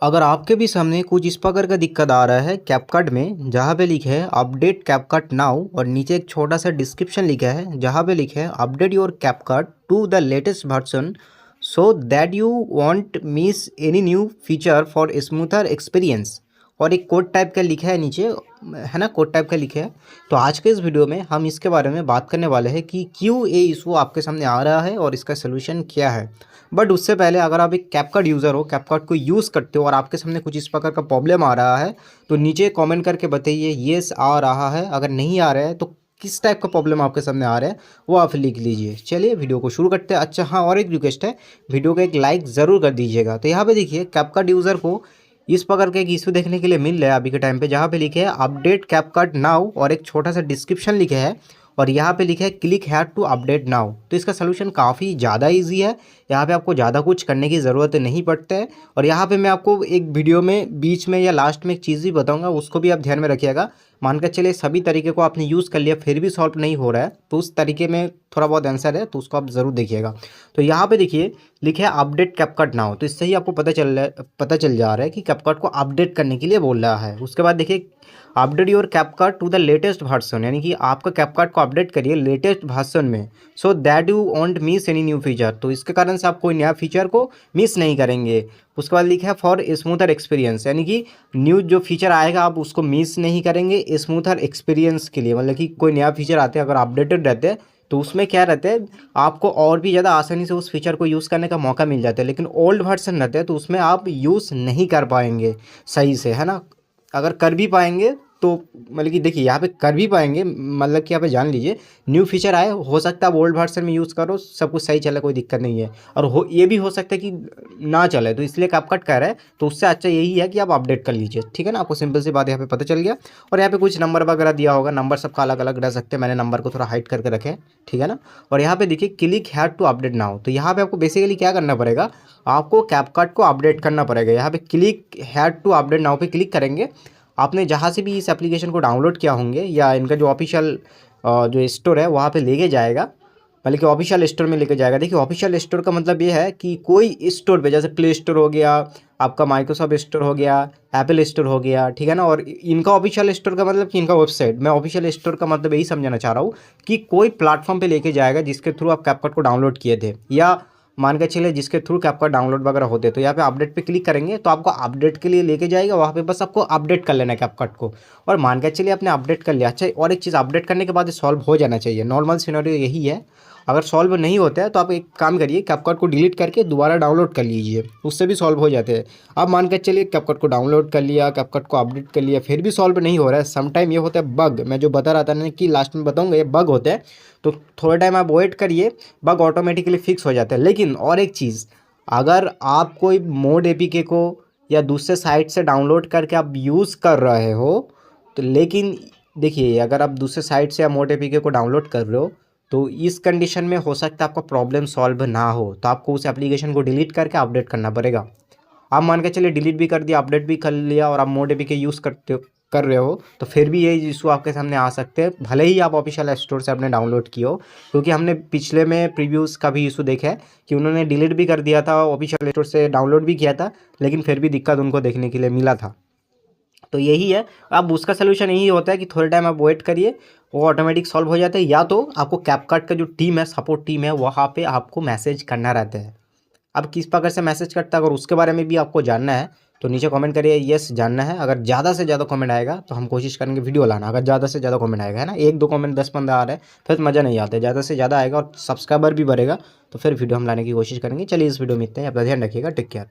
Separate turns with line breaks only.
अगर आपके भी सामने कुछ इस प्रकार का दिक्कत आ रहा है कैपकट में, जहाँ पे लिखा है अपडेट कैपकट नाउ और नीचे एक छोटा सा डिस्क्रिप्शन लिखा है जहाँ पे लिखा है update your CapCut to the latest version so that you won't miss any new feature for smoother experience, और एक कोड टाइप का लिखा है नीचे, है ना, कोड टाइप का लिखा है। तो आज के इस वीडियो में हम इसके बारे में बात करने वाले हैं कि क्यों ये इशू आपके सामने आ रहा है और इसका सोल्यूशन क्या है। बट उससे पहले अगर आप एक कैपकट यूज़र हो, कैपकट को यूज़ करते हो और आपके सामने कुछ इस प्रकार का प्रॉब्लम आ रहा है तो नीचे कमेंट करके बताइए येस आ रहा है, अगर नहीं आ रहा है तो किस टाइप का प्रॉब्लम आपके सामने आ रहा है वो आप लिख लीजिए। चलिए वीडियो को शुरू करते हैं। अच्छा हाँ, और एक रिक्वेस्ट है, वीडियो को एक लाइक ज़रूर कर दीजिएगा। तो यहाँ पे देखिए कैपकट यूज़र को इस प्रकार का एक इशू देखने के लिए मिल रहा है अभी के टाइम पे, जहाँ पे लिखे है अपडेट कैपकट नाउ और एक छोटा सा डिस्क्रिप्शन लिखे है और यहाँ पे लिखा है click here to update now. तो इसका सोल्यूशन काफ़ी ज़्यादा इजी है, यहाँ पे आपको ज़्यादा कुछ करने की ज़रूरत नहीं पड़ता है। और यहाँ पे मैं आपको एक वीडियो में बीच में या लास्ट में एक चीज़ भी बताऊँगा, उसको भी आप ध्यान में रखिएगा। मानकर चलिए सभी तरीके को आपने यूज़ कर लिया फिर भी सॉल्व नहीं हो रहा है तो उस तरीके में थोड़ा बहुत आंसर है, तो उसको आप ज़रूर देखिएगा। तो यहाँ पे देखिए लिखे है अपडेट कैपकट नाउ, तो इससे ही आपको पता चल जा रहा है कि कैपकट को अपडेट करने के लिए बोल रहा है। उसके बाद देखिए update your CapCut to the latest version, यानी कि आपका कैपकट को अपडेट करिए लेटेस्ट वर्जन में सो that you won't miss any new feature, तो इसके कारण से आप कोई नया फीचर को मिस नहीं करेंगे। उसके बाद लिखा है फॉर स्मूथर एक्सपीरियंस, यानी कि न्यू जो फीचर आएगा आप उसको मिस नहीं करेंगे स्मूथर एक्सपीरियंस के लिए। मतलब कि कोई नया फीचर आते हैं अगर अपडेटेड रहते हैं तो उसमें क्या रहता है, आपको और भी ज़्यादा आसानी से उस फीचर को यूज़ करने का मौका मिल जाता है। लेकिन ओल्ड वर्जन रहते हैं तो उसमें आप यूज़ नहीं कर पाएंगे सही से, है ना। अगर कर भी पाएंगे तो मतलब कि देखिए यहाँ पे कर भी पाएंगे, मतलब कि यहाँ पे जान लीजिए न्यू फीचर आए, हो सकता है आप ओल्ड वर्जन में यूज़ करो सब कुछ सही चले, कोई दिक्कत नहीं है। और ये भी हो सकता है कि ना चले, तो इसलिए कैपकट कह रहा है तो उससे अच्छा यही है कि आप अपडेट कर लीजिए, ठीक है ना। आपको सिंपल सी बात यहाँ पे पता चल गया। और यहाँ पे कुछ नंबर वगैरह दिया होगा, नंबर सबका अलग अलग रह सकते हैं, मैंने नंबर को थोड़ा हाइड करके रखे, ठीक है ना। और यहाँ पे देखिए click here to update now, तो यहाँ पे आपको बेसिकली क्या करना पड़ेगा, आपको कैपकट को अपडेट करना पड़ेगा। यहाँ पे click here to update now पे क्लिक करेंगे, आपने जहाँ से भी इस एप्लीकेशन को डाउनलोड किया होंगे या इनका जो ऑफिशियल जो स्टोर है वहाँ पे लेके जाएगा, बल्कि ऑफिशियल स्टोर में लेके जाएगा। देखिए ऑफिशियल स्टोर का मतलब ये है कि कोई स्टोर पे, जैसे प्ले स्टोर हो गया, आपका माइक्रोसॉफ्ट स्टोर हो गया, एप्पल स्टोर हो गया, ठीक है ना। और इनका ऑफिशियल स्टोर का मतलब कि इनका वेबसाइट, मैं ऑफिशियल स्टोर का मतलब यही समझाना चाह रहा हूँ कि कोई प्लेटफॉर्म पे लेके जाएगा जिसके थ्रू आप कैपकट को डाउनलोड किए थे, या मान के चलिए जिसके थ्रू कैपकट डाउनलोड वगैरह होते हैं। तो यहाँ पे अपडेट पे क्लिक करेंगे तो आपको अपडेट के लिए लेके जाएगा, वहाँ पे बस आपको अपडेट कर लेना है कैपकट को। और मान के चलिए आपने अपडेट कर लिया। अच्छा और एक चीज़, अपडेट करने के बाद सॉल्व हो जाना चाहिए, नॉर्मल सिनेरियो यही है। अगर सॉल्व नहीं होता है तो आप एक काम करिए, कैपकट को डिलीट करके दोबारा डाउनलोड कर लीजिए, उससे भी सॉल्व हो जाते हैं। अब मान के चलिए कैपकट को डाउनलोड कर लिया, कैपकट को अपडेट कर लिया, फिर भी सॉल्व नहीं हो रहा है। समटाइम ये होता है बग, मैं जो बता रहा था ना कि लास्ट में बताऊंगा, ये बग होता है। तो थोड़ा टाइम आप वेट करिए, बग ऑटोमेटिकली फिक्स हो जाता है। लेकिन और एक चीज़, अगर आप कोई मोड एपीके को या दूसरे साइट से डाउनलोड करके आप यूज़ कर रहे हो तो, लेकिन देखिए अगर आप दूसरे साइट से या मोड एपीके को डाउनलोड कर रहे हो तो इस कंडीशन में हो सकता है आपका प्रॉब्लम सॉल्व ना हो, तो आपको उस एप्लीकेशन को डिलीट करके अपडेट करना पड़ेगा। आप मान के चलिए डिलीट भी कर दिया, अपडेट भी कर लिया और आप मोड एपीके यूज़ कर रहे हो तो फिर भी ये इशू आपके सामने आ सकते हैं, भले ही आप ऑफिशियल स्टोर से आपने डाउनलोड किया हो। क्योंकि हमने पिछले में प्रीव्यूज़ का भी इशू देखा है कि उन्होंने डिलीट भी कर दिया था, ऑफिशियल स्टोर से डाउनलोड भी किया था, लेकिन फिर भी दिक्कत उनको देखने के लिए मिला था। तो यही है, अब उसका सोल्यूशन यही होता है कि थोड़े टाइम आप वेट करिए, वो ऑटोमेटिक सॉल्व हो जाता है। या तो आपको कैपकट का जो टीम है, सपोर्ट टीम है, वहाँ पे आपको मैसेज करना रहता है। अब किस प्रकार से मैसेज करता है, अगर उसके बारे में भी आपको जानना है तो नीचे कमेंट करिए यस जानना है। अगर ज़्यादा से ज़्यादा कमेंट आएगा तो हम कोशिश करेंगे वीडियो लाना, अगर ज़्यादा से ज़्यादा कमेंट आएगा, है ना। एक दो कमेंट 10-15 आ रहे हैं फिर मज़ा नहीं आता है, ज़्यादा से ज़्यादा आएगा और सब्सक्राइबर भी बढ़ेगा तो फिर वीडियो हम लाने की कोशिश करेंगे। चलिए इस वीडियो में इतना ही, अपना ध्यान रखिएगा, टेक केयर।